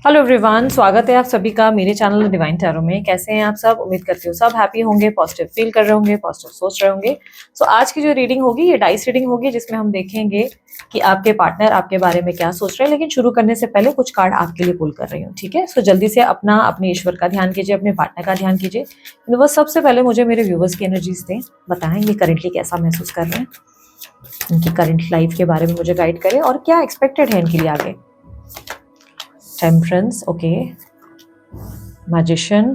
Hello everyone, स्वागत है आप सभी का मेरे चैनल डिवाइन टैरो में। कैसे हैं आप सब? उम्मीद करती हूँ सब हैप्पी होंगे, पॉजिटिव फील कर रहे होंगे, पॉजिटिव सोच रहे होंगे। सो आज की जो रीडिंग होगी ये डाइस रीडिंग होगी, जिसमें हम देखेंगे कि आपके पार्टनर आपके बारे में क्या सोच रहे हैं। लेकिन शुरू करने से पहले कुछ कार्ड आपके लिए पुल कर रही हूँ, ठीक है? सो जल्दी से अपने ईश्वर का ध्यान कीजिए, अपने पार्टनर का ध्यान कीजिए। यूनिवर्स सबसे पहले मुझे मेरे व्यूवर्स की एनर्जीज दें, बताएं ये करेंटली कैसा महसूस कर रहे हैं, उनकी करंट लाइफ के बारे में मुझे गाइड करें और क्या एक्सपेक्टेड है इनके लिए आगे। Temperance, okay. मैजिशियन,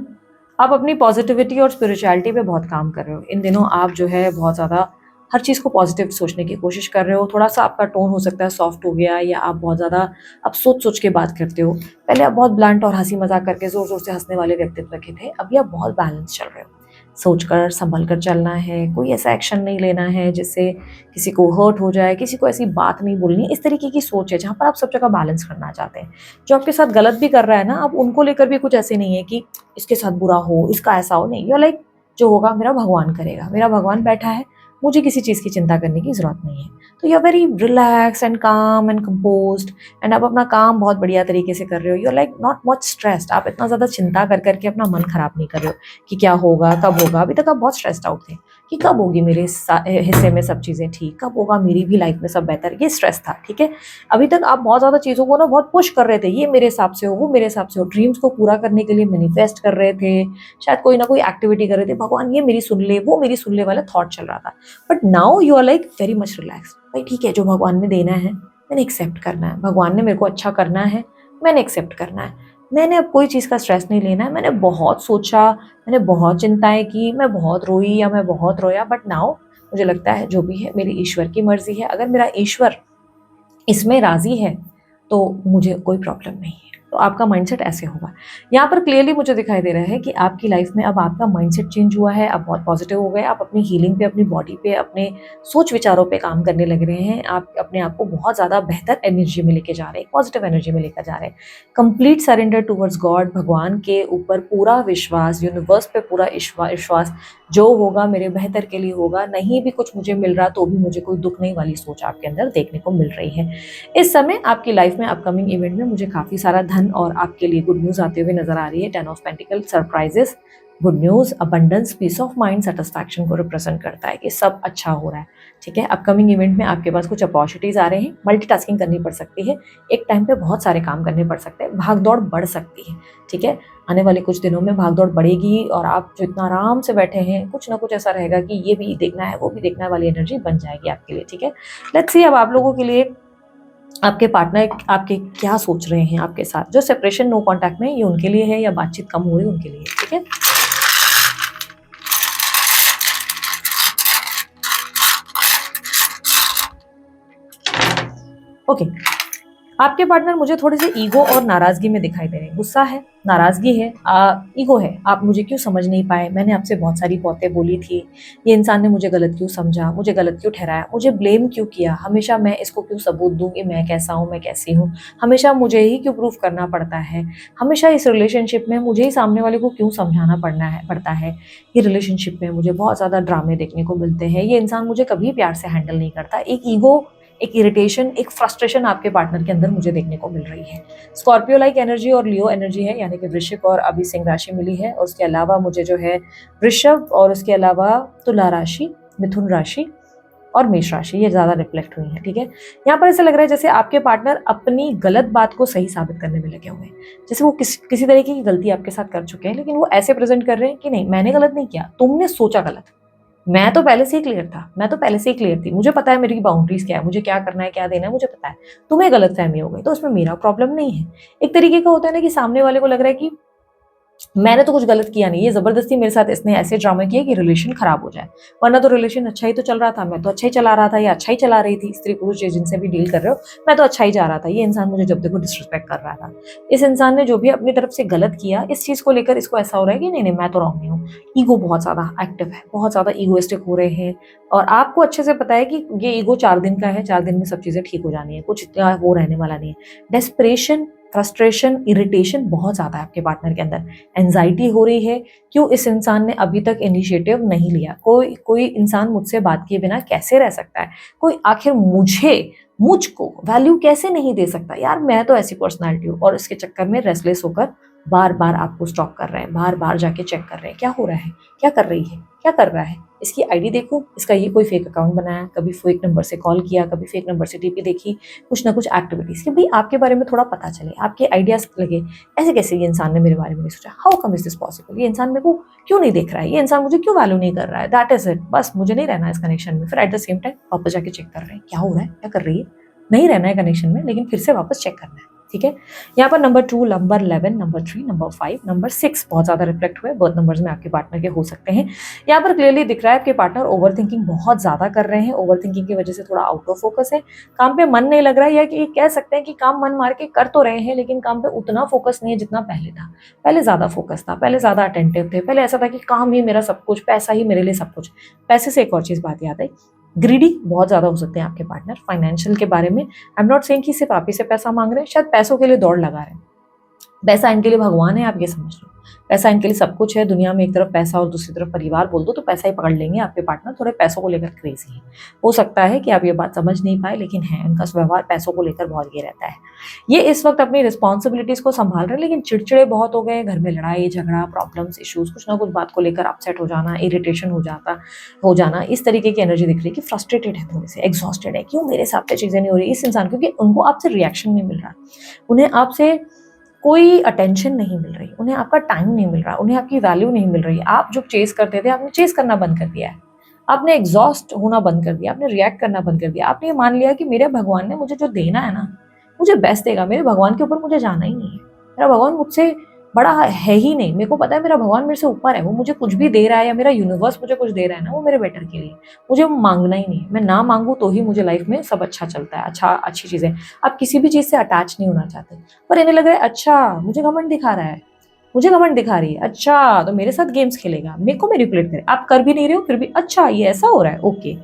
आप अपनी पॉजिटिविटी और स्पिरिचुअलिटी पे बहुत काम कर रहे हो इन दिनों। आप जो है बहुत ज़्यादा हर चीज़ को पॉजिटिव सोचने की कोशिश कर रहे हो। थोड़ा सा आपका टोन हो सकता है सॉफ्ट हो गया, या आप बहुत ज़्यादा आप सोच सोच के बात करते हो। पहले आप बहुत ब्लंट और हंसी मजाक करके ज़ोर ज़ोर से हंसने वाले व्यक्तित्व के थे, अभी आप बहुत बैलेंस चल रहे हो। सोच कर संभल कर चलना है, कोई ऐसा एक्शन नहीं लेना है जिससे किसी को हर्ट हो जाए, किसी को ऐसी बात नहीं बोलनी। इस तरीके की सोच है जहाँ पर आप सब जगह बैलेंस करना चाहते हैं। जो आपके साथ गलत भी कर रहा है ना, अब उनको लेकर भी कुछ ऐसे नहीं है कि इसके साथ बुरा हो, इसका ऐसा हो, नहीं। यू लाइक जो होगा मेरा भगवान करेगा, मेरा भगवान बैठा है, मुझे किसी चीज़ की चिंता करने की ज़रूरत नहीं है। तो you are very relax and calm and composed, and आप अपना काम बहुत बढ़िया तरीके से कर रहे हो। You are like not much stressed. आप इतना ज़्यादा चिंता कर करके अपना मन खराब नहीं कर रहे हो कि क्या होगा, कब होगा। अभी तक आप बहुत स्ट्रेस्ड आउट थे कि कब होगी मेरे हिस्से में सब चीज़ें ठीक, कब होगा मेरी भी लाइफ में सब बेहतर। ये स्ट्रेस था, ठीक है। अभी तक आप बहुत ज़्यादा चीज़ों को ना बहुत पुश कर रहे थे, ये मेरे हिसाब से हो, वो मेरे हिसाब से हो। ड्रीम्स को पूरा करने के लिए मैनिफेस्ट कर रहे थे, शायद कोई ना कोई एक्टिविटी कर रहे थे। भगवान ये मेरी सुन ले, वो मेरी सुन ले वाला थॉट चल रहा था। But now you are like very much relax. भाई ठीक है, जो भगवान ने देना है मैंने एक्सेप्ट करना है, भगवान ने मेरे को अच्छा करना है, मैंने एक्सेप्ट करना है। मैंने अब कोई चीज़ का स्ट्रेस नहीं लेना है। मैंने बहुत सोचा, मैंने बहुत चिंताएं की, मैं बहुत रोई या मैं बहुत रोया, बट नाउ मुझे लगता है जो भी है मेरी ईश्वर की मर्जी है। अगर मेरा ईश्वर इसमें राजी है तो मुझे कोई प्रॉब्लम नहीं है। तो आपका माइंडसेट ऐसे होगा। यहाँ पर क्लियरली मुझे दिखाई दे रहा है कि आपकी लाइफ में अब आपका माइंडसेट चेंज हुआ है, आप बहुत पॉजिटिव हो गए। आप अपनी हीलिंग पे, अपनी बॉडी पे, अपने सोच विचारों पे काम करने लग रहे हैं। आप अपने आप को बहुत ज़्यादा बेहतर एनर्जी में लेके जा रहे हैं, पॉजिटिव एनर्जी में लेकर जा रहे हैं। कंप्लीट सरेंडर टूवर्ड्स गॉड, भगवान के ऊपर पूरा विश्वास, यूनिवर्स पे पूरा विश्वास। जो होगा मेरे बेहतर के लिए होगा, नहीं भी कुछ मुझे मिल रहा तो भी मुझे कोई दुख नहीं वाली सोच आपके अंदर देखने को मिल रही है। इस समय आपकी लाइफ में अपकमिंग इवेंट में मुझे काफ़ी सारा धन और आपके लिए गुड न्यूज़ आते हुए नजर आ रही है। 10 of pentacle, surprises, good news, abundance, peace of mind, satisfaction को रिप्रेजेंट करता है कि सब अच्छा हो रहा है, ठीक है। अपकमिंग इवेंट में आपके पास कुछ अपॉर्चुनिटीज आ रहे हैं। मल्टीटास्किंग करनी पड़ सकती है, एक टाइम पे बहुत सारे काम करने पड़ सकते हैं, भाग दौड़ बढ़ सकती है, ठीक है। आने वाले कुछ दिनों में भाग दौड़ बढ़ेगी और आप जो इतना आराम से बैठे हैं, कुछ ना कुछ ऐसा रहेगा कि ये भी देखना है, वो भी देखना है वाली एनर्जी बन जाएगी आपके लिए, ठीक है। लेट्स सी अब आप लोगों के लिए आपके पार्टनर आपके क्या सोच रहे हैं आपके साथ। जो सेपरेशन, नो कांटेक्ट में, ये उनके लिए है, या बातचीत कम हो रही है उनके लिए, ठीक है। ओके, आपके पार्टनर मुझे थोड़े से ईगो और नाराजगी में दिखाई दे रहे हैं। गुस्सा है, नाराजगी है, ईगो है। आप मुझे क्यों समझ नहीं पाए, मैंने आपसे बहुत सारी बातें बोली थी, ये इंसान ने मुझे गलत क्यों समझा, मुझे गलत क्यों ठहराया, मुझे ब्लेम क्यों किया, हमेशा मैं इसको क्यों सबूत दूं कि मैं कैसा हूँ, मैं कैसी हूँ, हमेशा मुझे ही क्यों प्रूफ करना पड़ता है, हमेशा इस रिलेशनशिप में मुझे ही सामने वाले को क्यों समझाना पड़ता है। ये रिलेशनशिप में मुझे बहुत ज़्यादा ड्रामे देखने को मिलते हैं, ये इंसान मुझे कभी प्यार से हैंडल नहीं करता। एक ईगो, एक इरिटेशन, एक फ्रस्ट्रेशन आपके पार्टनर के अंदर मुझे देखने को मिल रही है। स्कॉर्पियो लाइक एनर्जी और लियो एनर्जी है, यानी कि वृश्चिक और अभी सिंह राशि मिली है। और उसके अलावा मुझे जो है वृषभ, और उसके अलावा तुला राशि, मिथुन राशि और मेष राशि, ये ज़्यादा रिफ्लेक्ट हुई है, ठीक है। यहाँ पर ऐसा लग रहा है जैसे आपके पार्टनर अपनी गलत बात को सही साबित करने में लगे हुए हैं। जैसे वो किसी तरीके की गलती आपके साथ कर चुके हैं, लेकिन वो ऐसे प्रेजेंट कर रहे हैं कि नहीं, मैंने गलत नहीं किया, तुमने सोचा गलत। मैं तो पहले से ही क्लियर था, मैं तो पहले से ही क्लियर थी, मुझे पता है मेरी बाउंड्रीज क्या है, मुझे क्या करना है, क्या देना है, मुझे पता है। तुम्हें गलतफहमी हो गई तो उसमें मेरा प्रॉब्लम नहीं है। एक तरीके का होता है ना कि सामने वाले को लग रहा है कि मैंने तो कुछ गलत किया नहीं, ये जबरदस्ती मेरे साथ इसने ऐसे ड्रामा किए कि रिलेशन खराब हो जाए, वरना तो रिलेशन अच्छा ही तो चल रहा था, मैं तो अच्छा ही चला रहा था, या अच्छा ही चला रही थी। स्त्री पुरुष जिनसे भी डील कर रहे हो, मैं तो अच्छा ही जा रहा था, ये इंसान मुझे जब देखो डिसरिस्पेक्ट कर रहा था। इस इंसान ने जो भी अपनी तरफ से गलत किया, इस चीज को लेकर इसको ऐसा हो रहा है कि नहीं नहीं, मैं तो रॉन्ग नहीं हूँ। ईगो बहुत ज्यादा एक्टिव है, बहुत ज्यादा ईगोइस्टिक हो रहे हैं। और आपको अच्छे से पता है कि ये ईगो 4 दिन का है, 4 दिन में सब चीजें ठीक हो जानी है, कुछ इतना वो रहने वाला नहीं है। डेस्परेशन, फ्रस्ट्रेशन, इरिटेशन बहुत ज़्यादा है आपके पार्टनर के अंदर, एंजाइटी हो रही है, क्यों इस इंसान ने अभी तक इनिशिएटिव नहीं लिया, कोई कोई इंसान मुझसे बात किए बिना कैसे रह सकता है, कोई आखिर मुझको वैल्यू कैसे नहीं दे सकता, यार मैं तो ऐसी पर्सनैलिटी हूँ, और इसके चक्कर में रेस्टलेस होकर बार बार आपको स्टॉक कर रहे हैं, बार बार जाके चेक कर रहे हैं क्या हो रहा है, क्या कर रही है, क्या कर रहा है, इसकी आईडी देखो, इसका ये कोई फेक अकाउंट बनाया, कभी फेक नंबर से कॉल किया, कभी फेक नंबर से टीपी देखी, कुछ ना कुछ एक्टिविटीज कि भाई आपके बारे में थोड़ा पता चले, आपके आइडियाज लगे, ऐसे कैसे ये इंसान ने मेरे बारे में नहीं सोचा, how come is this possible, ये इंसान मेरे को क्यों नहीं देख रहा है, ये इंसान मुझे क्यों वैल्यू नहीं कर रहा है, दैट इज इट, बस मुझे नहीं रहना है इस कनेक्शन में। फिर एट द सेम टाइम वापस जाके चेक कर रहे हैं क्या हो रहा है, क्या कर रही है, नहीं रहना है कनेक्शन में, लेकिन फिर से वापस चेक करना है। ठीक है, यहाँ पर number 2, number 11, number 3, number 5, number 6 बहुत ज्यादा रिफ्लेक्ट हुए बर्थ नंबर्स में आपके पार्टनर के हो सकते हैं। यहाँ पर क्लियरली दिख रहा है आपके पार्टनर ओवर थिंकिंग बहुत ज्यादा कर रहे हैं, ओवर थिंकिंग की वजह से थोड़ा आउट ऑफ फोकस है, काम पे मन नहीं लग रहा है, या कि कह सकते हैं कि काम मन मार के कर तो रहे हैं लेकिन काम पे उतना फोकस नहीं है जितना पहले था। पहले ज्यादा फोकस था, पहले ज्यादा अटेंटिव थे, पहले ऐसा था कि काम ही मेरा सब कुछ, पैसा ही मेरे लिए सब कुछ। पैसे से एक और चीज बात याद आई, ग्रीडी बहुत ज्यादा हो सकते हैं आपके पार्टनर फाइनेंशियल के बारे में। आई एम नॉट सेइंग कि सिर्फ आप ही से पैसा मांग रहे हैं, शायद पैसों के लिए दौड़ लगा रहे हैं, पैसा इनके लिए भगवान है, आप ये समझ लो, पैसा इनके लिए सब कुछ है दुनिया में। एक तरफ पैसा और दूसरी तरफ परिवार बोल दो तो पैसा ही पकड़ लेंगे आपके पार्टनर, थोड़े पैसों को लेकर क्रेजी है। हो सकता है कि आप ये बात समझ नहीं पाए, लेकिन है इनका व्यवहार पैसों को लेकर बहुत ये रहता है। ये इस वक्त अपनी रिस्पॉन्सिबिलिटीज को संभाल रहे हैं, लेकिन चिड़चिड़े बहुत हो गए, घर में लड़ाई झगड़ा, प्रॉब्लम्स, इश्यूज, कुछ ना कुछ बात को लेकर अपसेट हो जाना, इरिटेशन हो जाना, इस तरीके की एनर्जी दिख रही है कि फ्रस्ट्रेटेड है, थोड़े से एग्जॉस्टेड है, क्यों मेरे साथ चीजें नहीं हो रही इस इंसान, क्योंकि उनको आपसे रिएक्शन नहीं मिल रहा, उन्हें आपसे कोई अटेंशन नहीं मिल रही, उन्हें आपका टाइम नहीं मिल रहा, उन्हें आपकी वैल्यू नहीं मिल रही। आप जो चेस करते थे आपने चेस करना बंद कर दिया है, आपने एग्जॉस्ट होना बंद कर दिया, आपने रिएक्ट करना बंद कर दिया, आपने ये मान लिया कि मेरे भगवान ने मुझे जो देना है ना, मुझे बेस्ट देगा, मेरे भगवान के ऊपर मुझे जाना ही नहीं है, मेरा भगवान मुझसे बड़ा है ही नहीं, मेरे को पता है मेरा भगवान मेरे से ऊपर है, वो मुझे कुछ भी दे रहा है या मेरा यूनिवर्स मुझे कुछ दे रहा है ना, वो मेरे बेटर के लिए, मुझे वो मांगना ही नहीं है, मैं ना मांगू तो ही मुझे लाइफ में सब अच्छा चलता है, अच्छी चीजें। आप किसी भी चीज से अटैच नहीं होना चाहते, पर इन्हें लग रहा है अच्छा मुझे घमंड दिखा रहा है, मुझे घमंड दिखा रही है, अच्छा तो मेरे साथ गेम्स खेलेगा, मेरे को मैनिपुलेट करे, आप कर भी नहीं रहे हो फिर भी अच्छा ये ऐसा हो रहा है, ओके।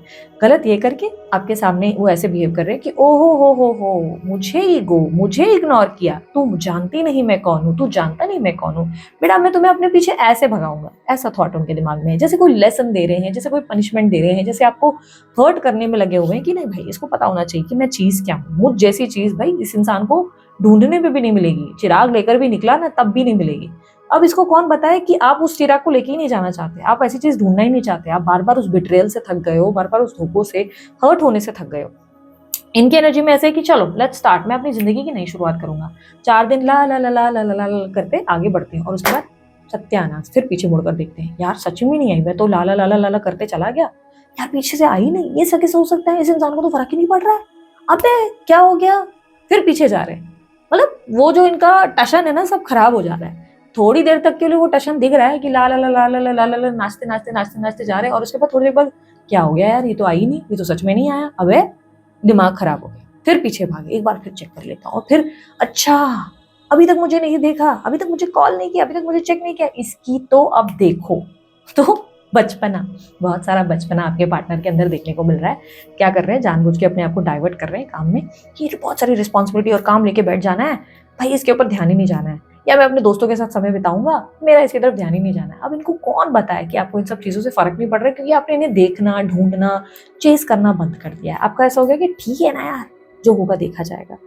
गलत ये करके आपके सामने वो ऐसे बिहेव कर रहे हैं कि ओहो हो, मुझे ईगो, मुझे इग्नोर किया, तू जानती नहीं मैं कौन हूँ, तू जानता नहीं मैं कौन हूँ, बेटा मैं तुम्हें अपने पीछे ऐसे भगाऊंगा, ऐसा थॉट उनके दिमाग में है, जैसे कोई लेसन दे रहे हैं, जैसे कोई पनिशमेंट दे रहे हैं, जैसे आपको हर्ट करने में लगे हुए हैं कि नहीं भाई इसको पता होना चाहिए कि मैं चीज क्या हूँ, मुझ जैसी चीज भाई इस इंसान को ढूंढने में भी नहीं मिलेगी, चिराग लेकर भी निकला ना तब भी नहीं मिलेगी। अब इसको कौन बताए कि आप उस चिराग को लेके ही नहीं जाना चाहते, आप ऐसी चीज ढूंढना ही नहीं चाहते, आप बार बार उस बिट्रेयल से थक गए हो, बार बार उस धोखों से हर्ट होने से थक गए हो। इनकी एनर्जी में ऐसे है कि चलो लेट्स स्टार्ट, मैं अपनी जिंदगी की नई शुरुआत करूंगा, 4 दिन ला ला ला ला ला ला ला करते आगे बढ़ते हैं, और उसके बाद सत्यानाश, फिर पीछे मुड़कर देखते हैं यार सच में नहीं आई, मैं तो ला ला ला ला ला करते चला गया, यार पीछे से आई नहीं, ये सके हो सकता है, इस इंसान को तो फर्क ही नहीं पड़ रहा है, अबे क्या हो गया, फिर पीछे जा रहे हैं। मतलब वो जो इनका टशन है ना सब खराब हो जा रहा है, थोड़ी देर तक के लिए वो टशन दिख रहा है कि ला ला ला ला ला ला ला ला नाचते नाचते नाचते नाचते जा रहे हैं, और उसके बाद थोड़ी देर बाद क्या हो गया यार ये तो आई नहीं, ये तो सच में नहीं आया, अबे दिमाग खराब हो गया, फिर पीछे भागे, एक बार फिर चेक कर लेता हूँ, और फिर अच्छा अभी तक मुझे नहीं देखा, अभी तक मुझे कॉल नहीं किया, अभी तक मुझे चेक नहीं किया, इसकी तो अब देखो। तो बचपना, बहुत सारा बचपना आपके पार्टनर के अंदर देखने को मिल रहा है। क्या कर रहे हैं, जानबूझ के अपने आप को डाइवर्ट कर रहे हैं काम में कि बहुत सारी रिस्पॉन्सिबिलिटी और काम लेके बैठ जाना है, भाई इसके ऊपर ध्यान ही नहीं जाना है, या मैं अपने दोस्तों के साथ समय बिताऊंगा, मेरा इसकी तरफ ध्यान ही नहीं जाना है। अब इनको कौन बताए कि आपको इन सब चीज़ों से फर्क नहीं पड़ रहा है, क्योंकि आपने इन्हें देखना, ढूंढना, चेस करना बंद कर दिया है। आपका ऐसा हो गया कि ठीक है ना यार, जो होगा देखा जाएगा।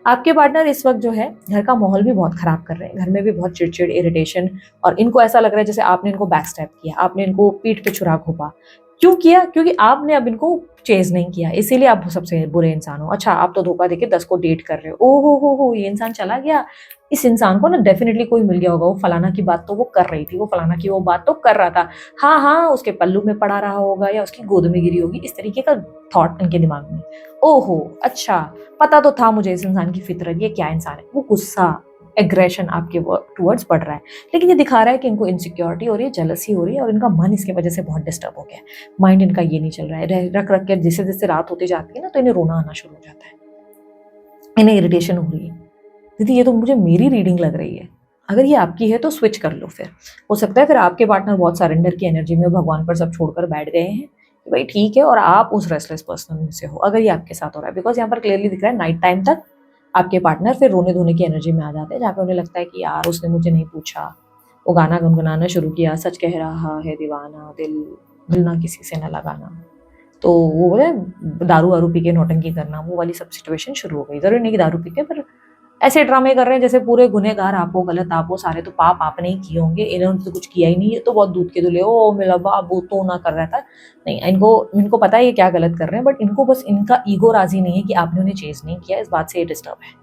आपके पार्टनर इस वक्त जो है घर का माहौल भी बहुत खराब कर रहे हैं, घर में भी बहुत चिड़चिड़, इरिटेशन, और इनको ऐसा लग रहा है जैसे आपने इनको बैक स्टैप किया, आपने इनको पीठ पे छुरा घोपा। क्यों किया? क्योंकि आपने अब इनको चेज नहीं किया, इसीलिए आप सबसे बुरे इंसान हो। अच्छा आप तो धोखा देके 10 को डेट कर रहे हो, ओ हो ये इंसान चला गया, इस इंसान को ना डेफिनेटली कोई मिल गया होगा, वो फलाना की बात तो वो कर रही थी, वो फलाना की वो बात तो कर रहा था, हाँ हाँ उसके पल्लू में पड़ा रहा होगा या उसकी गोद में गिरी होगी, इस तरीके का थॉट इनके दिमाग में। ओहो अच्छा, पता तो था मुझे इस इंसान की फितरत, ये क्या इंसान है। वो गुस्सा, एग्रेशन आपके टुवर्ड्स बढ़ रहा है, लेकिन ये दिखा रहा है कि इनको इनसिक्योरिटी हो रही है, जेलसी हो रही है, और इनका मन इसके वजह से बहुत डिस्टर्ब हो गया है। माइंड इनका ये नहीं चल रहा है, रख रख के जैसे जैसे रात होती जाती है ना तो इन्हें रोना आना शुरू हो जाता है, इन्हें इरिटेशन हो रही है। दीदी ये तो मुझे मेरी रीडिंग लग रही है, अगर ये आपकी है तो स्विच कर लो। फिर हो सकता है फिर आपके पार्टनर बहुत सरेंडर की एनर्जी में भगवान पर सब छोड़कर बैठ गए हैं कि भाई ठीक है, और आप उस रेस्टलेस पर्सन में से हो, अगर ये आपके साथ हो रहा है। बिकॉज यहाँ पर क्लियरली दिख रहा है नाइट टाइम तक आपके पार्टनर फिर रोने धोने की एनर्जी में आ जाते हैं, जहाँ पे उन्हें लगता है कि यार उसने मुझे नहीं पूछा, वो गाना गुनगुनाना शुरू किया, सच कह रहा है दीवाना दिल, दिल ना किसी से न लगाना। तो वो बोले दारू वारू पी के नौटंकी करना, वो वाली सब सिचुएशन शुरू हो गई। ज़रूरी नहीं कि दारू पी के, पर ऐसे ड्रामे कर रहे हैं जैसे पूरे गुनहगार आप हो, गलत आप हो, सारे तो पाप आपने ही किए होंगे, इन्होंने तो कुछ किया ही नहीं, ये तो बहुत दूध के धुले, ओ मेरा बाबू तो ना कर रहा था। नहीं, इनको इनको पता है ये क्या गलत कर रहे हैं, बट इनको बस इनका ईगो राजी नहीं है कि आपने उन्हें चेज़ नहीं किया, इस बात से ये डिस्टर्ब है।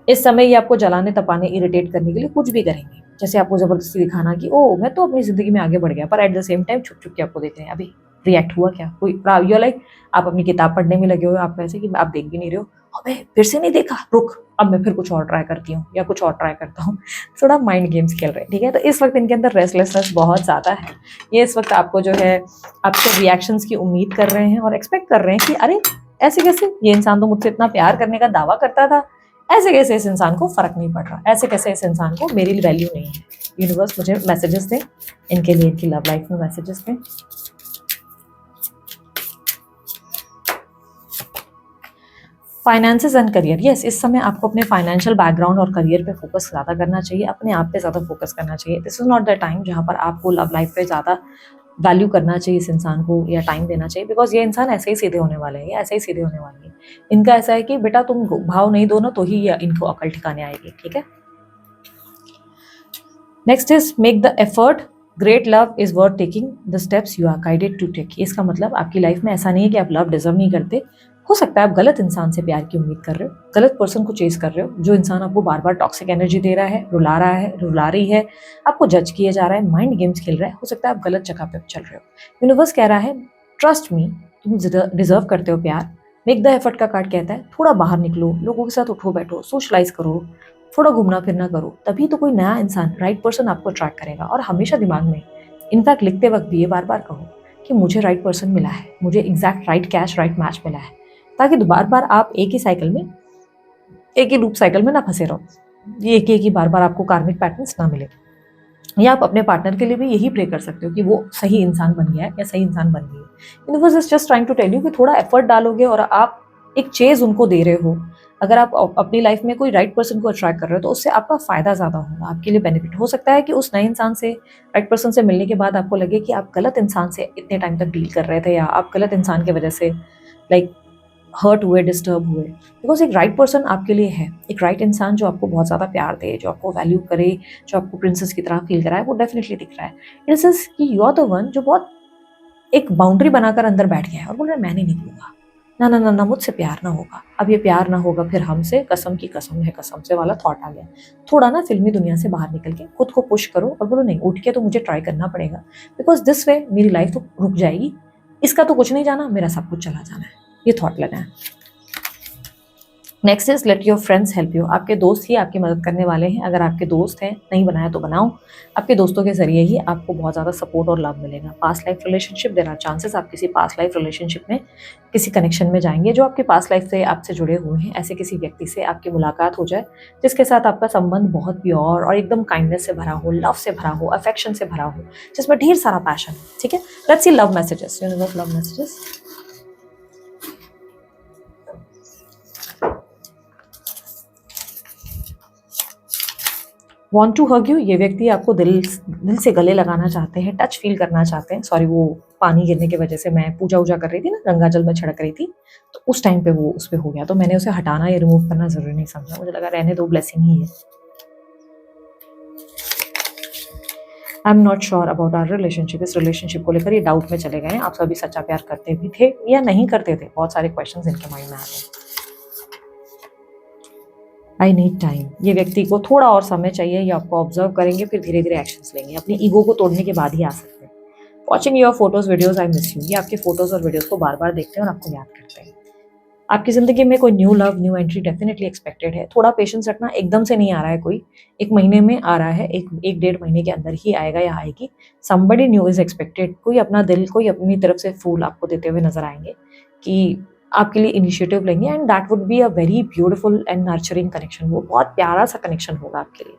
इस समय ये आपको जलाने, तपाने, इरिटेट करने के लिए कुछ भी करेंगे। जैसे आपको ज़बरदस्ती दिखाना कि ओह! मैं तो अपनी ज़िंदगी में आगे बढ़ गया, पर एट द सेम टाइम छुप-छुप के आपको देख रहे हैं। अभी रिएक्ट हुआ क्या? कोई यू आर लाइक आप अपनी किताब पढ़ने में लगे हो, आप ऐसे कि आप देख भी नहीं रहे हो। अबे! फिर से नहीं देखा, रुक, अब मैं फिर कुछ और ट्राई करती हूँ या कुछ और ट्राई करता हूँ। थोड़ा माइंड गेम्स खेल रहे हैं, ठीक है? तो इस वक़्त इनके अंदर रेस्टलेसनेस बहुत ज़्यादा है। ये इस वक़्त आपको जो है आपके रिएक्शंस की उम्मीद कर रहे हैं और एक्सपेक्ट कर रहे हैं कि अरे! ऐसे कैसे? ये इंसान तो मुझसे इतना प्यार करने का दावा करता था, ऐसे कैसे इस इंसान को फ़र्क नहीं पड़ रहा? ऐसे कैसे इस इंसान को मेरी वैल्यू नहीं है? यूनिवर्स मुझे मैसेजेस दें, इनके लिए इनकी लव लाइफ में मैसेजेस दें। फाइनेंसेस एंड करियर, यस, इस समय आपको अपने फाइनेंशियल बैकग्राउंड और करियर पे फोकस ज़्यादा करना चाहिए, अपने आप पे ज़्यादा फोकस करना चाहिए। This is not the time जहाँ पर आपको लव लाइफ पे ज़्यादा वैल्यू करना चाहिए इस इंसान को या टाइम देना चाहिए, बिकॉज़ ये इंसान ऐसे ही सीधे होने वाले हैं, ये ऐसे ही सीधे होने वाली है। इनका ऐसा है कि बेटा तुम भाव नहीं दो ना तो ही ये इनको अकल ठिकाने आएगी, ठीक है? Next is make the effort, great love is worth taking the steps you are guided to take. इसका मतलब आपकी लाइफ में ऐसा नहीं है कि आप लव डिजर्व नहीं करते। हो सकता है आप गलत इंसान से प्यार की उम्मीद कर रहे हो, गलत पर्सन को चेज कर रहे हो, जो इंसान आपको बार बार टॉक्सिक एनर्जी दे रहा है, रुला रही है, आपको जज किया जा रहा है, माइंड गेम्स खेल रहा है। हो सकता है आप गलत जगह पे चल रहे हो। यूनिवर्स कह रहा है ट्रस्ट मी, तुम डिजर्व करते हो प्यार। मेक द एफर्ट का कार्ड कहता है थोड़ा बाहर निकलो, लोगों के साथ उठो बैठो, सोशलाइज करो, थोड़ा घूमना फिरना करो, तभी तो कोई नया इंसान, राइट पर्सन आपको अट्रैक्ट करेगा। और हमेशा दिमाग में, इनफैक्ट लिखते वक्त भी ये बार बार कहो कि मुझे राइट पर्सन मिला है, मुझे exact right catch, right match मिला है, ताकि बार बार आप एक ही साइकिल में, एक ही लूप साइकिल में ना फंसे रहो। ये एक ही बार बार आपको कार्मिक पैटर्न्स ना मिले। या आप अपने पार्टनर के लिए भी यही प्रे कर सकते हो कि वो सही इंसान बन गया है या सही इंसान बन गई है। Universe is just trying to tell you कि थोड़ा एफर्ट डालोगे और आप एक चेज उनको दे रहे हो। अगर आप अपनी लाइफ में कोई राइट पर्सन को अट्रैक्ट कर रहे हो तो उससे आपका फायदा ज़्यादा होगा, आपके लिए बेनिफिट हो सकता है कि उस नए इंसान से, राइट पर्सन से मिलने के बाद आपको लगे कि आप गलत इंसान से इतने टाइम तक डील कर रहे थे, या आप गलत इंसान की वजह से लाइक हर्ट हुए, डिस्टर्ब हुए। बिकॉज एक राइट पर्सन आपके लिए है, एक राइट इंसान जो आपको बहुत ज़्यादा प्यार दे, जो आपको वैल्यू करे, जो आपको प्रिंसेस की तरह फील कराए, वो डेफिनेटली दिख रहा है। इट इज कि यू आर द वन जो बहुत एक बाउंड्री बनाकर अंदर बैठ गया है और बोल रहा है मैं नहीं निकलूंगा, ना ना ना ना, मुझसे प्यार ना होगा, अब ये प्यार ना होगा फिर हमसे, कसम की कसम है, कसम से वाला थॉट आ गया। थोड़ा ना फिल्मी दुनिया से बाहर निकल के खुद को पुश करो और बोलो नहीं, उठ के तो मुझे ट्राई करना पड़ेगा, बिकॉज दिस वे मेरी लाइफ तो रुक जाएगी, इसका तो कुछ नहीं जाना, मेरा सब कुछ चला जाना है। ये थॉट लेना है। Next is let your friends help you. आपके दोस्त ही आपकी मदद करने वाले हैं। अगर आपके दोस्त हैं, नहीं बनाया तो बनाओ, आपके दोस्तों के जरिए ही आपको बहुत ज़्यादा सपोर्ट और लव मिलेगा। Past life relationship, there are chances आप किसी पास्ट लाइफ रिलेशनशिप में, किसी कनेक्शन में जाएंगे जो आपके पास्ट लाइफ से आपसे जुड़े हुए हैं। ऐसे किसी व्यक्ति से आपकी मुलाकात हो जाए जिसके साथ आपका संबंध बहुत प्योर और एकदम काइंडनेस से भरा हो, लव से भरा हो, अफेक्शन से भरा हो, जिसमें ढेर सारा पैशन है। ठीक है, let's see love messages, universe love messages. Want to hug you, ये व्यक्ति आपको दिल से गले लगाना चाहते हैं, टच फील करना चाहते हैं। सॉरी, वो पानी गिरने की वजह से मैं पूजा वूजा कर रही थी ना, गंगा जल में छिड़क रही थी, तो उस टाइम पे वो उस पर हो गया, तो मैंने उसे हटाना या रिमूव करना जरूरी नहीं समझा, मुझे लगा रहने दो, ब्लेसिंग ही है। I am not sure about our relationship. इस रिलेशनशिप को लेकर ये डाउट में चले गए हैं, आप सभी सच्चा प्यार करते भी थे या नहीं करते थे, बहुत सारे क्वेश्चंस इनके माइंड में आ रहे हैं। आई नीड टाइम, ये व्यक्ति को थोड़ा और समय चाहिए, ये आपको ऑब्जर्व करेंगे, फिर धीरे धीरे एक्शंस लेंगे, अपनी ईगो को तोड़ने के बाद ही आ सकते हैं। Watching your photos videos, I miss you, ये आपके फोटोज और वीडियोज को बार बार देखते हैं और आपको याद करते हैं। आपकी जिंदगी में कोई new love, new entry definitely expected है। थोड़ा पेशेंस रखना, एकदम से नहीं आ रहा है कोई, एक महीने में आ रहा है, एक डेढ़ महीने के अंदर ही आएगा या आएगी। समबडी न्यू इज एक्सपेक्टेड, कोई अपना दिल, कोई अपनी तरफ से फूल आपको देते हुए नजर आएंगे कि आपके लिए इनिशिएटिव लेंगे, and that would be a very beautiful and nurturing connection. वो बहुत प्यारा सा कनेक्शन होगा आपके लिए,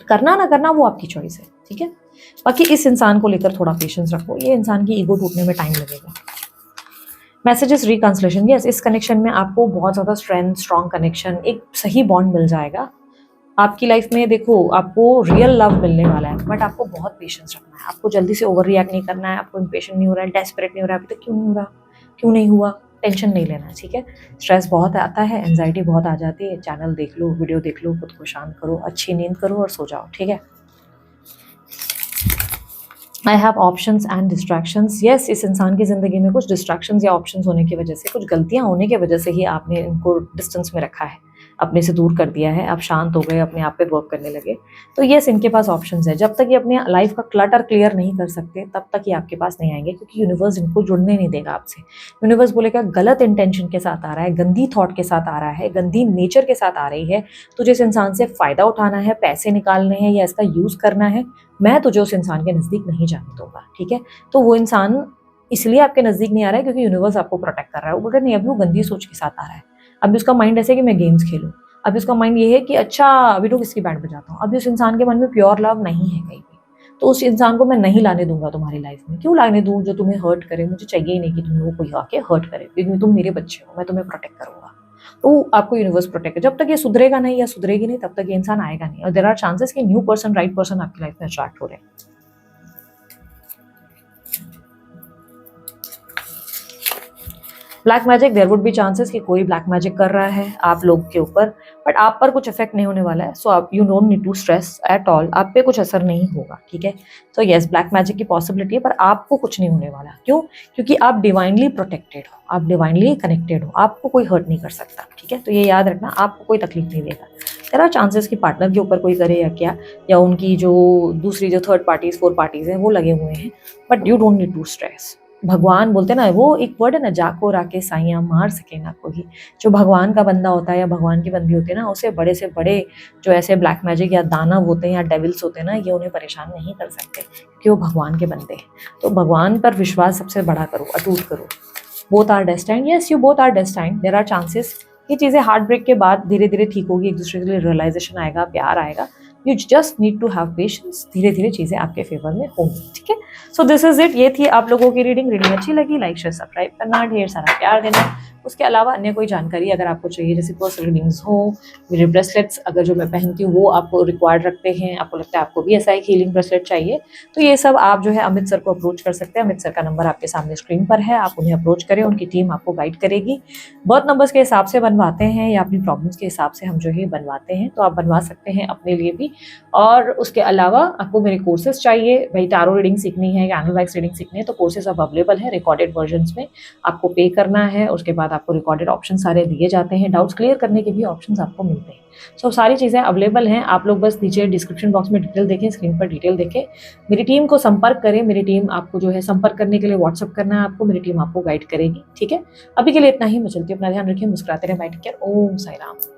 करना ना करना वो आपकी चॉइस है। ठीक है, बाकी इस इंसान को लेकर थोड़ा पेशेंस रखो, ये इंसान की ईगो टूटने में टाइम लगेगा। मैसेजेस रिकंसिलिएशन, यस, इस कनेक्शन में आपको बहुत ज़्यादा स्ट्रेंथ, स्ट्रॉन्ग कनेक्शन, एक सही बॉन्ड मिल जाएगा। आपकी लाइफ में देखो आपको रियल लव मिलने वाला है, बट आपको बहुत पेशेंस रखना है। आपको जल्दी से ओवर रिएक्ट नहीं करना है, आपको इम्पेशेंट नहीं हो रहा है, डेस्परेट नहीं हो रहा है, अभी तक क्यों नहीं हो रहा, क्यों नहीं हुआ, टेंशन नहीं लेना है, ठीक है। स्ट्रेस बहुत आता है, एंजाइटी बहुत आ जाती है, चैनल देख लो, वीडियो देख लो, खुद को शांत करो, अच्छी नींद करो और सो जाओ, ठीक है। I have options and distractions, yes, इस इंसान की ज़िंदगी में कुछ डिस्ट्रैक्शंस या ऑप्शंस होने की वजह से, कुछ गलतियां होने की वजह से ही आपने इनको डिस्टेंस में रखा है, अपने से दूर कर दिया है, आप शांत हो गए, अपने आप पे वर्क करने लगे। तो यस, इनके पास ऑप्शंस है। जब तक ये अपने लाइफ का क्लटर क्लियर नहीं कर सकते तब तक ये आपके पास नहीं आएंगे, क्योंकि यूनिवर्स इनको जुड़ने नहीं देगा आपसे। यूनिवर्स बोलेगा गलत इंटेंशन के साथ आ रहा है, गंदी थॉट के साथ आ रहा है, गंदी नेचर के साथ आ रही है, तुझे इस इंसान से फ़ायदा उठाना है, पैसे निकालने हैं या इसका यूज़ करना है, मैं तुझे उस इंसान के नज़दीक नहीं जाने दूंगा, ठीक है। तो वो इंसान इसलिए आपके नज़दीक नहीं आ रहा है क्योंकि यूनिवर्स आपको प्रोटेक्ट कर रहा है। वो बोल रहा है नहीं, अभी वो गंदी सोच के साथ आ रहा है, अभी उसका माइंड ऐसे है कि मैं गेम्स खेलूँ, अभी उसका माइंड ये है कि अच्छा अभी तो किसकी बैंड बजाता हूँ, अभी उस इंसान के मन में प्योर लव नहीं है कहीं भी। तो उस इंसान को मैं नहीं लाने दूंगा तुम्हारी लाइफ में। क्यों लाने दूँ जो तुम्हें हर्ट करे, मुझे चाहिए ही नहीं कि तुम्हें वो कोई आके हर्ट करे, क्योंकि तुम मेरे बच्चे हो, मैं तुम्हें प्रोटेक्ट करूंगा। तो आपको यूनिवर्स प्रोटेक्ट, जब तक ये सुधरेगा नहीं या सुधरेगी नहीं तब तक ये इंसान आएगा नहीं। और देयर आर चांसेस कि न्यू पर्सन, राइट पर्सन आपकी लाइफ में अट्रैक्ट हो रहे हैं। Black magic, there would be chances कि कोई ब्लैक मैजिक कर रहा है आप लोग के ऊपर, बट आप पर कुछ इफेक्ट नहीं होने वाला है। सो आप, you don't need to stress at all, आप पे कुछ असर नहीं होगा, ठीक है। तो यस, ब्लैक मैजिक की पॉसिबिलिटी है, पर आपको कुछ नहीं होने वाला। क्यों? क्योंकि आप डिवाइनली प्रोटेक्टेड हो, आप डिवाइनली कनेक्टेड हो, आपको कोई हर्ट नहीं कर सकता, ठीक है। तो ये याद रखना, आपको कोई तकलीफ नहीं देगा। देयर आर चांसेस कि पार्टनर के ऊपर कोई करे या क्या, या उनकी जो दूसरी जो थर्ड पार्टीज, फोर पार्टीज हैं वो लगे हुए हैं, but you don't need to stress. भगवान बोलते हैं ना, वो एक वर्ड है ना, जाको राके साइयां मार सके ना कोई। जो भगवान का बंदा होता है या भगवान की बंदी होती है ना, उसे बड़े से बड़े जो ऐसे ब्लैक मैजिक या दानव होते हैं या डेविल्स होते हैं ना, ये उन्हें परेशान नहीं कर सकते, क्योंकि वो भगवान के बंदे हैं। तो भगवान पर विश्वास सबसे बड़ा करो, अटूट करो। Both are destined, yes, you both are destined. There are chances ये चीज़ें हार्ट ब्रेक के बाद धीरे धीरे ठीक होगी, एक दूसरे के लिए रियलाइजेशन आएगा, प्यार आएगा। You just need to have patience, धीरे धीरे चीज़ें आपके फेवर में होंगी, ठीक है। सो दिस इज इट, ये थी आप लोगों की रीडिंग। अच्छी लगी लाइक शेयर सब्सक्राइब करना, ढेर सारा प्यार देना। उसके अलावा अन्य कोई जानकारी अगर आपको चाहिए, जैसे पर्सनल रीडिंग्स हो, मेरे ब्रेसलेट्स अगर जो मैं पहनती हूँ वो आपको रिक्वायर्ड रखते हैं, आपको लगता है आपको भी ऐसा एक हीलिंग ब्रेसलेट चाहिए, तो ये सब आप जो है अमित सर को अप्रोच कर सकते हैं। अमित सर का नंबर आपके सामने स्क्रीन पर है, आप उन्हें अप्रोच करें, उनकी टीम आपको गाइड करेगी। बर्थ नंबर्स के हिसाब से बनवाते हैं या अपनी प्रॉब्लम्स के हिसाब से हम जो है बनवाते हैं, तो आप बनवा सकते हैं अपने लिए भी। और उसके अलावा आपको मेरे कोर्सेज चाहिए, भाई टैरो रीडिंग सीखनी है या एनालाइज रीडिंग सीखनी है, तो कोर्सेज अब अवेलेबल है रिकॉर्डेड वर्जन्स में, आपको पे करना है, उसके बाद आपको रिकॉर्डेड ऑप्शन सारे दिए जाते हैं, डाउट्स क्लियर करने के भी ऑप्शंस आपको मिलते हैं। सो सारी चीज़ें अवेलेबल हैं, आप लोग बस नीचे डिस्क्रिप्शन बॉक्स में डिटेल देखें, स्क्रीन पर डिटेल देखें, मेरी टीम को संपर्क करें। मेरी टीम आपको जो है संपर्क करने के लिए व्हाट्सअप करना है आपको, मेरी टीम आपको गाइड करेगी, ठीक है। अभी के लिए इतना ही, मैं चलती हूँ, अपना ध्यान रखिए, मुस्कुराते रहें, बाय, टेक केयर, ओम साई राम।